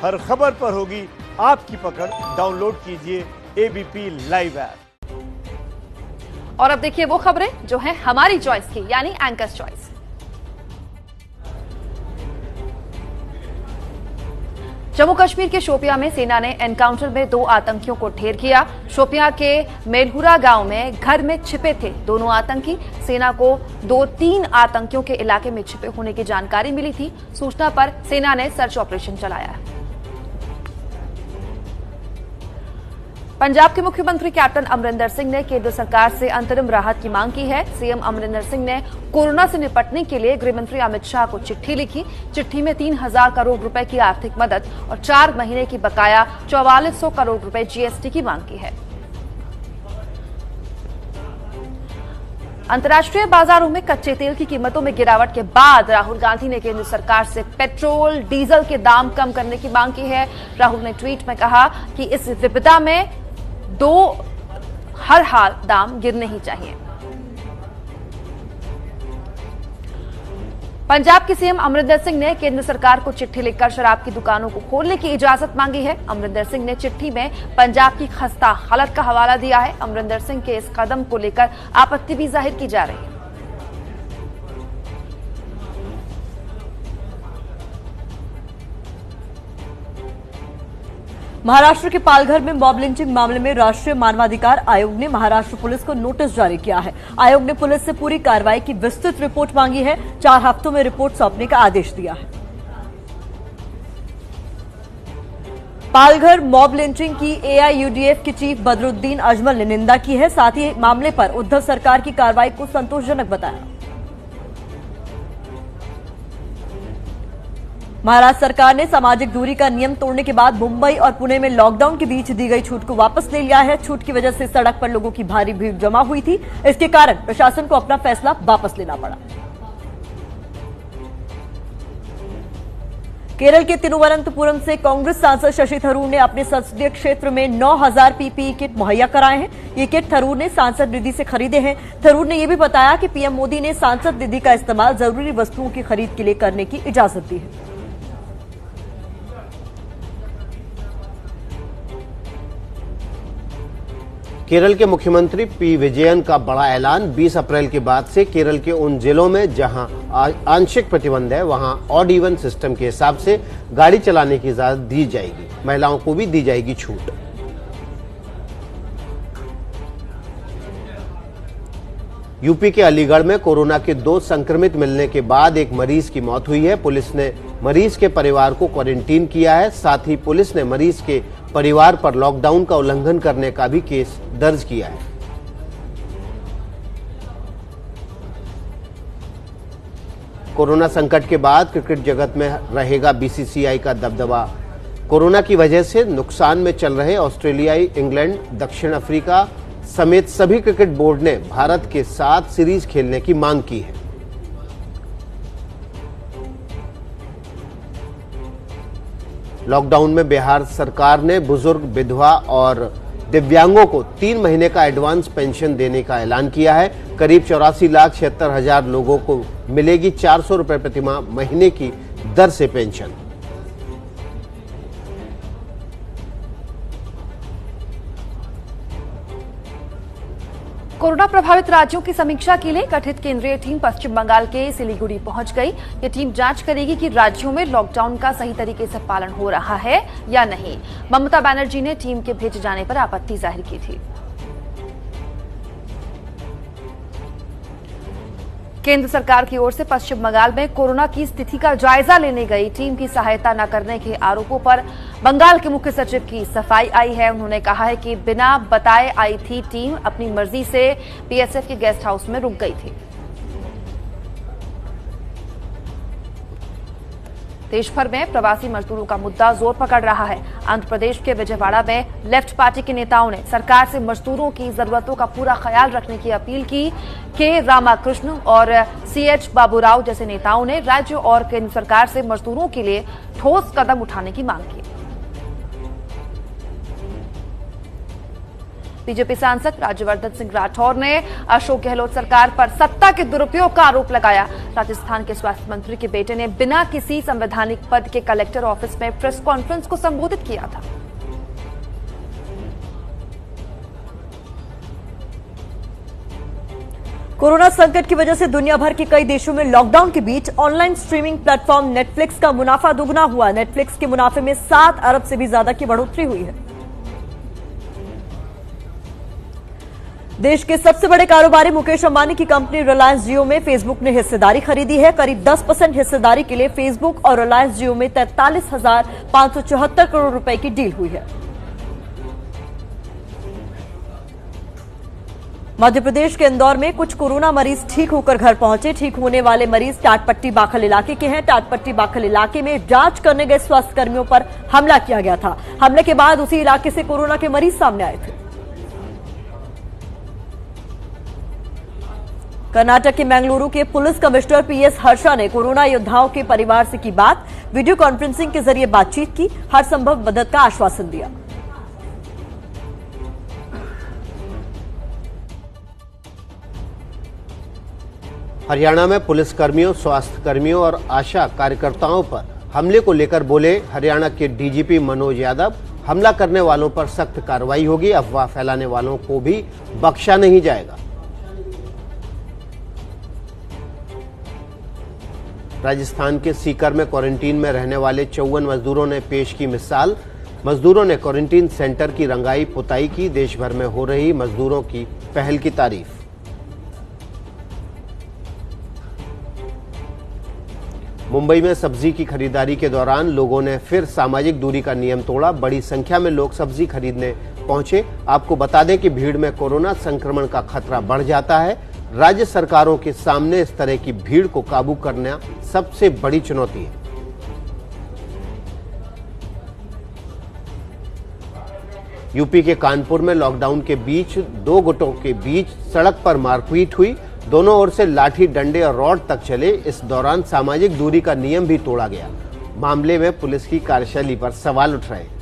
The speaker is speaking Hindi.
हर खबर पर होगी आपकी पकड़। डाउनलोड कीजिए एबीपी लाइव ऐप। और अब देखिए वो खबरें जो हैं हमारी चॉइस की, यानी एंकर्स चॉइस। जम्मू कश्मीर के शोपियां में सेना ने एनकाउंटर में 2 आतंकियों को ढेर किया। शोपियां के मेलहुरा गांव में घर में छिपे थे दोनों आतंकी। सेना को 2-3 आतंकियों के इलाके में छिपे होने की जानकारी मिली थी। सूचना पर सेना ने सर्च ऑपरेशन चलाया। पंजाब के मुख्यमंत्री कैप्टन अमरिंदर सिंह ने केंद्र सरकार से अंतरिम राहत की मांग की है। सीएम अमरिंदर सिंह ने कोरोना से निपटने के लिए गृह मंत्री अमित शाह को चिट्ठी लिखी। चिट्ठी में 3,000 करोड़ रुपए की आर्थिक मदद और 4 महीने की बकाया 4400 करोड़ रुपए जीएसटी की मांग की है। अंतर्राष्ट्रीय बाजारों में कच्चे तेल की कीमतों में गिरावट के बाद राहुल गांधी ने केंद्र सरकार से पेट्रोल डीजल के दाम कम करने की मांग की है। राहुल ने ट्वीट में कहा कि इस विपदा में हर हाल दाम गिरने ही चाहिए। पंजाब के सीएम अमरिंदर सिंह ने केंद्र सरकार को चिट्ठी लिखकर शराब की दुकानों को खोलने की इजाजत मांगी है। अमरिंदर सिंह ने चिट्ठी में पंजाब की खस्ता हालत का हवाला दिया है। अमरिंदर सिंह के इस कदम को लेकर आपत्ति भी जाहिर की जा रही है। महाराष्ट्र के पालघर में मॉब लिंचिंग मामले में राष्ट्रीय मानवाधिकार आयोग ने महाराष्ट्र पुलिस को नोटिस जारी किया है। आयोग ने पुलिस से पूरी कार्रवाई की विस्तृत रिपोर्ट मांगी है। 4 हफ्तों में रिपोर्ट सौंपने का आदेश दिया है। पालघर मॉब लिंचिंग की एआईयूडीएफ के चीफ बदरुद्दीन अजमल ने निंदा की है। साथ ही मामले पर उद्धव सरकार की कार्रवाई को संतोषजनक बताया। महाराष्ट्र सरकार ने सामाजिक दूरी का नियम तोड़ने के बाद मुंबई और पुणे में लॉकडाउन के बीच दी गई छूट को वापस ले लिया है। छूट की वजह से सड़क पर लोगों की भारी भीड़ जमा हुई थी। इसके कारण प्रशासन को अपना फैसला वापस लेना पड़ा। केरल के तिरुवनंतपुरम से कांग्रेस सांसद शशि थरूर ने अपने संसदीय क्षेत्र में 9,000 पीपीई किट मुहैया कराए हैं। ये किट थरूर ने सांसद निधि से खरीदे हैं। थरूर ने यह भी बताया कि पीएम मोदी ने सांसद निधि का इस्तेमाल जरूरी वस्तुओं की खरीद के लिए करने की इजाजत दी है। केरल के मुख्यमंत्री पी विजयन का बड़ा ऐलान। 20 अप्रैल के बाद से केरल के उन जिलों में जहां आंशिक प्रतिबंध है वहां ऑड इवन सिस्टम के हिसाब से गाड़ी चलाने की इजाजत दी जाएगी। महिलाओं को भी दी जाएगी छूट। यूपी के अलीगढ़ में कोरोना के 2 संक्रमित मिलने के बाद एक मरीज की मौत हुई है। पुलिस ने मरीज के परिवार को क्वारंटीन किया है। साथ ही पुलिस ने मरीज के परिवार पर लॉकडाउन का उल्लंघन करने का भी केस दर्ज किया है। कोरोना संकट के बाद क्रिकेट जगत में रहेगा बीसीसीआई का दबदबा। कोरोना की वजह से नुकसान में चल रहे ऑस्ट्रेलियाई, इंग्लैंड, दक्षिण अफ्रीका समेत सभी क्रिकेट बोर्ड ने भारत के साथ सीरीज खेलने की मांग की है। लॉकडाउन में बिहार सरकार ने बुजुर्ग, विधवा और दिव्यांगों को 3 महीने का एडवांस पेंशन देने का ऐलान किया है। करीब 84,76,000 लोगों को मिलेगी 400 रुपए प्रतिमाह महीने की दर से पेंशन। कोरोना प्रभावित राज्यों की समीक्षा के लिए गठित केंद्रीय टीम पश्चिम बंगाल के सिलीगुड़ी पहुंच गई। ये टीम जांच करेगी कि राज्यों में लॉकडाउन का सही तरीके से पालन हो रहा है या नहीं। ममता बनर्जी ने टीम के भेजे जाने पर आपत्ति जाहिर की थी। केंद्र सरकार की ओर से पश्चिम बंगाल में कोरोना की स्थिति का जायजा लेने गई टीम की सहायता न करने के आरोपों पर बंगाल के मुख्य सचिव की सफाई आई है। उन्होंने कहा है कि बिना बताए आई थी टीम, अपनी मर्जी से बीएसएफ के गेस्ट हाउस में रुक गई थी। देश भर में प्रवासी मजदूरों का मुद्दा जोर पकड़ रहा है। आंध्र प्रदेश के विजयवाड़ा में लेफ्ट पार्टी के नेताओं ने सरकार से मजदूरों की जरूरतों का पूरा ख्याल रखने की अपील की। के रामाकृष्ण और सीएच बाबूराव जैसे नेताओं ने राज्य और केंद्र सरकार से मजदूरों के लिए ठोस कदम उठाने की मांग की। बीजेपी सांसद राज्यवर्धन सिंह राठौर ने अशोक गहलोत सरकार पर सत्ता के दुरुपयोग का आरोप लगाया। राजस्थान के स्वास्थ्य मंत्री के बेटे ने बिना किसी संवैधानिक पद के कलेक्टर ऑफिस में प्रेस कॉन्फ्रेंस को संबोधित किया था। कोरोना संकट की वजह से दुनिया भर के कई देशों में लॉकडाउन के बीच ऑनलाइन स्ट्रीमिंग प्लेटफॉर्म नेटफ्लिक्स का मुनाफा दुगना हुआ। नेटफ्लिक्स के मुनाफे में 7 अरब से भी ज्यादा की बढ़ोतरी हुई है। देश के सबसे बड़े कारोबारी मुकेश अंबानी की कंपनी रिलायंस जियो में फेसबुक ने हिस्सेदारी खरीदी है। करीब 10% हिस्सेदारी के लिए फेसबुक और रिलायंस जियो में 43,574 करोड़ रुपए की डील हुई है। मध्य प्रदेश के इंदौर में कुछ कोरोना मरीज ठीक होकर घर पहुंचे। ठीक होने वाले मरीज टाटपट्टी बाखल इलाके के हैं। टाटपट्टी बाखल इलाके में जांच करने गए स्वास्थ्य कर्मियों पर हमला किया गया था। हमले के बाद उसी इलाके से कोरोना के मरीज सामने आए थे। कर्नाटक के मंगलुरु के पुलिस कमिश्नर पीएस हर्षा ने कोरोना योद्धाओं के परिवार से की बात। वीडियो कॉन्फ्रेंसिंग के जरिए बातचीत की, हर संभव मदद का आश्वासन दिया। हरियाणा में पुलिसकर्मियों, स्वास्थ्य कर्मियों और आशा कार्यकर्ताओं पर हमले को लेकर बोले हरियाणा के डीजीपी मनोज यादव, हमला करने वालों पर सख्त कार्रवाई होगी, अफवाह फैलाने वालों को भी बख्शा नहीं जाएगा। राजस्थान के सीकर में क्वारंटीन में रहने वाले 54 मजदूरों ने पेश की मिसाल। मजदूरों ने क्वारंटीन सेंटर की रंगाई पुताई की। देश भर में हो रही मजदूरों की पहल की तारीफ। मुंबई में सब्जी की खरीदारी के दौरान लोगों ने फिर सामाजिक दूरी का नियम तोड़ा। बड़ी संख्या में लोग सब्जी खरीदने पहुंचे। आपको बता दें कि भीड़ में कोरोना संक्रमण का खतरा बढ़ जाता है। राज्य सरकारों के सामने इस तरह की भीड़ को काबू करना सबसे बड़ी चुनौती है। यूपी के कानपुर में लॉकडाउन के बीच 2 गुटों के बीच सड़क पर मारपीट हुई। दोनों ओर से लाठी, डंडे और रॉड तक चले। इस दौरान सामाजिक दूरी का नियम भी तोड़ा गया। मामले में पुलिस की कार्यशैली पर सवाल उठ रहे हैं।